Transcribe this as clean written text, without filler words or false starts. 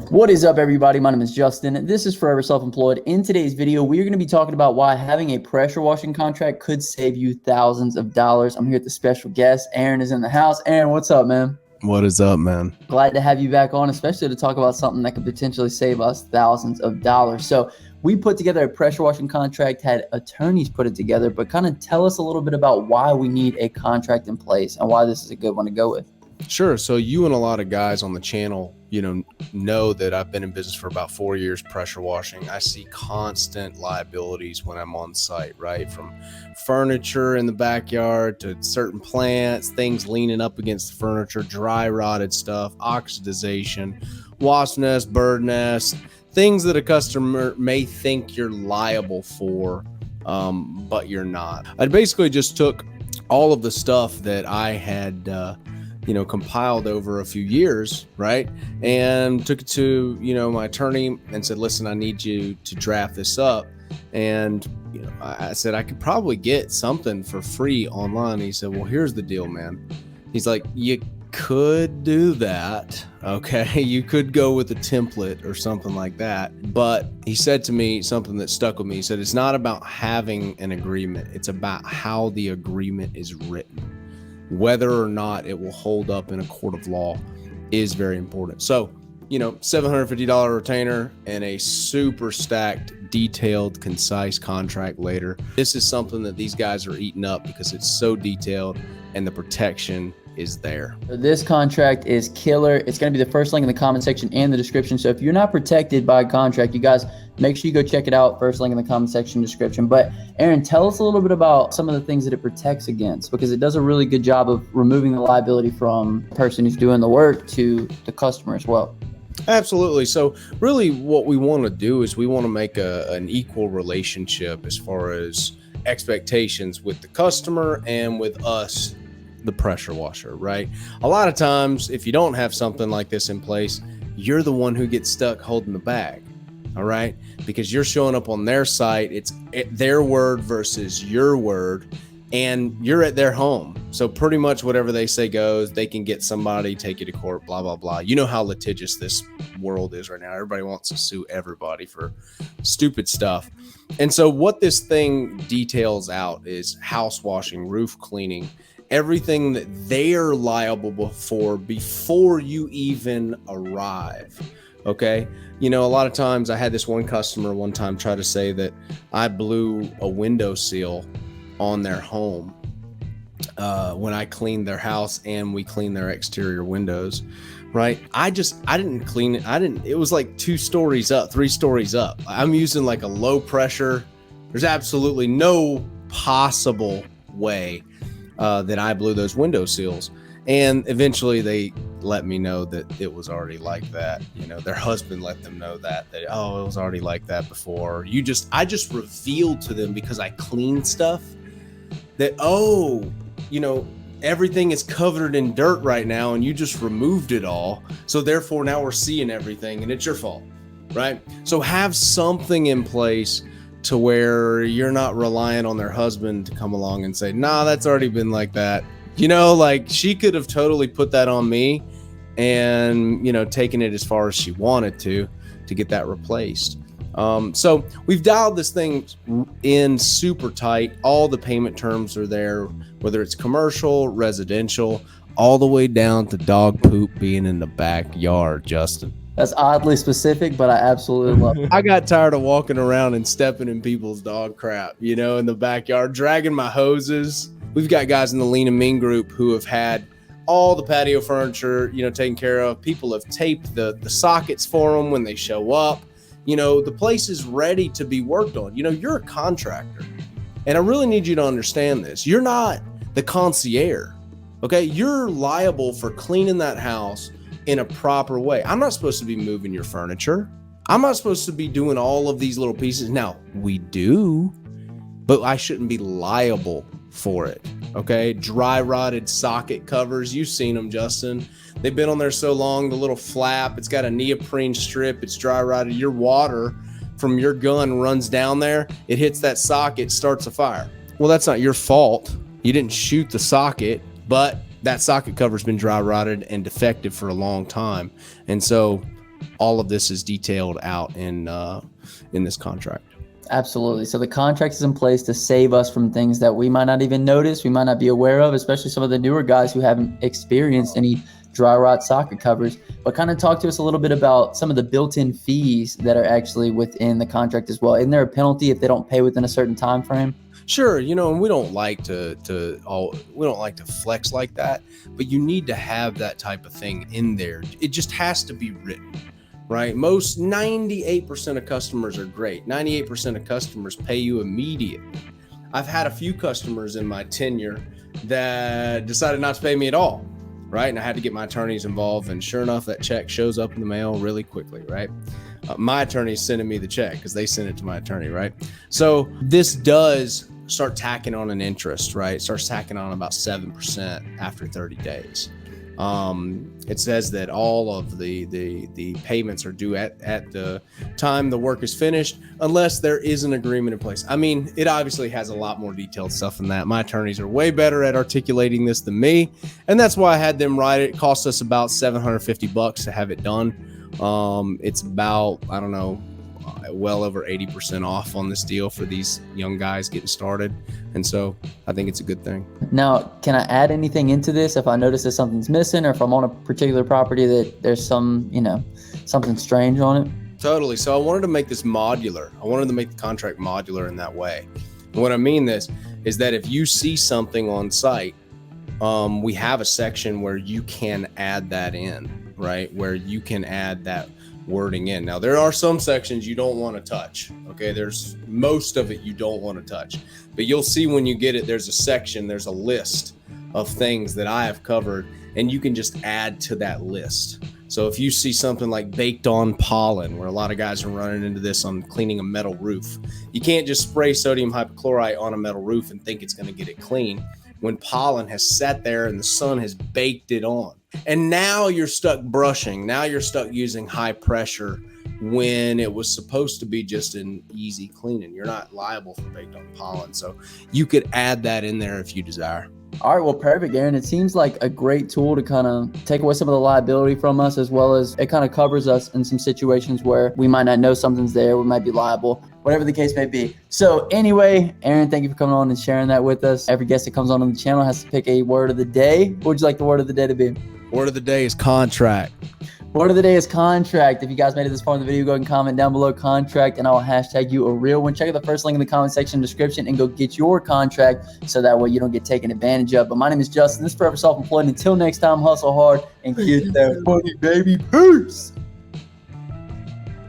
What is up, everybody? My name is Justin. This is Forever Self-Employed. In today's video, we are going to be talking about why having a pressure washing contract could save you thousands of dollars. I'm here with the special guest. Aaron is in the house. Aaron, what's up, man? What is up, man? Glad to have you back on, especially to talk about something that could potentially save us thousands of dollars. So we put together a pressure washing contract, had attorneys put it together, but kind of tell us a little bit about why we need a contract in place and why this is a good one to go with. Sure. So you and a lot of guys on the channel, know that I've been in business for about 4 years, pressure washing. I see constant liabilities when I'm on site, right? From furniture in the backyard to certain plants, things leaning up against the furniture, dry rotted stuff, oxidization, wasp nest, bird nest, things that a customer may think you're liable for, but you're not. I basically just took all of the stuff that I had, compiled over a few years, right? And took it to, my attorney and said, listen, I need you to draft this up. And, I said, I could probably get something for free online. And he said, well, here's the deal, man. He's like, you could do that. Okay. You could go with a template or something like that. But he said to me something that stuck with me. He said, it's not about having an agreement. It's about how the agreement is written. Whether or not it will hold up in a court of law is very important. So, $750 retainer and a super stacked, detailed, concise contract later. This is something that these guys are eating up because it's so detailed and the protection is there. This contract is killer. It's going to be the first link in the comment section and the description. So if you're not protected by a contract, you guys make sure you go check it out. First link in the comment section, description. But Aaron, tell us a little bit about some of the things that it protects against, because it does a really good job of removing the liability from the person who's doing the work to the customer as well. Absolutely. So really what we want to do is we want to make an equal relationship as far as expectations with the customer and with us, the pressure washer, right? A lot of times, if you don't have something like this in place, you're the one who gets stuck holding the bag, all right? Because you're showing up on their site, it's their word versus your word, and you're at their home. So pretty much whatever they say goes. They can get somebody, take you to court, blah, blah, blah. You know how litigious this world is right now. Everybody wants to sue everybody for stupid stuff. And so what this thing details out is house washing, roof cleaning, everything that they're liable for before you even arrive. Okay. A lot of times I had this one customer one time try to say that I blew a window seal on their home when I cleaned their house and we cleaned their exterior windows. Right. I didn't clean it. It was like 2 stories up, 3 stories up. I'm using like a low pressure. There's absolutely no possible way that I blew those window seals. And eventually they let me know that it was already like that. Their husband let them know that it was already like that before. I just revealed to them, because I cleaned stuff, that, everything is covered in dirt right now and you just removed it all. So therefore now we're seeing everything and it's your fault, right? So have something in place to where you're not relying on their husband to come along and say, nah, that's already been like that. Like she could have totally put that on me and, taken it as far as she wanted to get that replaced. So we've dialed this thing in super tight. All the payment terms are there, whether it's commercial, residential, all the way down to dog poop being in the backyard, Justin. That's oddly specific, but I absolutely love it. I got tired of walking around and stepping in people's dog crap, in the backyard, dragging my hoses. We've got guys in the Lean and Mean group who have had all the patio furniture, taken care of. People have taped the sockets for them when they show up. The place is ready to be worked on. You're a contractor, and I really need you to understand this. You're not the concierge, okay? You're liable for cleaning that house in a proper way. I'm not supposed to be moving your furniture. I'm not supposed to be doing all of these little pieces. Now, we do, but I shouldn't be liable for it, okay? Dry rotted socket covers. You've seen them, Justin. They've been on there so long, the little flap, it's got a neoprene strip, it's dry rotted. Your water from your gun runs down there, it hits that socket, starts a fire. Well, that's not your fault. You didn't shoot the socket, but that socket cover's been dry rotted and defective for a long time. And so all of this is detailed out in this contract. Absolutely. So the contract is in place to save us from things that we might not even notice, we might not be aware of, especially some of the newer guys who haven't experienced any dry rot socket covers. But kind of talk to us a little bit about some of the built-in fees that are actually within the contract as well. Isn't there a penalty if they don't pay within a certain time frame? Sure, and we don't like to flex like that, but you need to have that type of thing in there. It just has to be written. Right? Most 98% of customers are great. 98% of customers pay you immediately. I've had a few customers in my tenure that decided not to pay me at all, right? And I had to get my attorneys involved. And sure enough, that check shows up in the mail really quickly, right? My attorney's sending me the check because they sent it to my attorney, right? So this does start tacking on an interest, right? It starts tacking on about 7% after 30 days. It says that all of the payments are due at the time the work is finished, unless there is an agreement in place. I mean, it obviously has a lot more detailed stuff than that. My attorneys are way better at articulating this than me, and that's why I had them write it. It cost us about $750 to have it done. It's about, I don't know, well over 80% off on this deal for these young guys getting started. And so I think it's a good thing. Now, can I add anything into this if I notice that something's missing, or if I'm on a particular property that there's some, something strange on it? Totally. So I wanted to make this modular. I wanted to make the contract modular in that way. And what I mean this is that if you see something on site, we have a section where you can add that in, right? Where you can add that wording in. Now, there are some sections you don't want to touch. Okay. There's most of it you don't want to touch, but you'll see when you get it, there's a list of things that I have covered, and you can just add to that list. So if you see something like baked on pollen, where a lot of guys are running into this on cleaning a metal roof, you can't just spray sodium hypochlorite on a metal roof and think it's going to get it clean when pollen has sat there and the sun has baked it on. And now you're stuck brushing. Now you're stuck using high pressure when it was supposed to be just an easy cleaning. You're not liable for baked on pollen. So you could add that in there if you desire. All right, well, perfect, Aaron. It seems like a great tool to kind of take away some of the liability from us, as well as it kind of covers us in some situations where we might not know something's there, we might be liable, whatever the case may be. So anyway, Aaron, thank you for coming on and sharing that with us. Every guest that comes on the channel has to pick a word of the day. What would you like the word of the day to be? Word of the day is contract. Word of the day is contract. If you guys made it this far in the video, go ahead and comment down below contract, and I'll hashtag you a real one. Check out the first link in the comment section description and go get your contract so that way you don't get taken advantage of. But my name is Justin. This is Forever Self-Employed. Until next time, hustle hard and get that money, baby. Peace.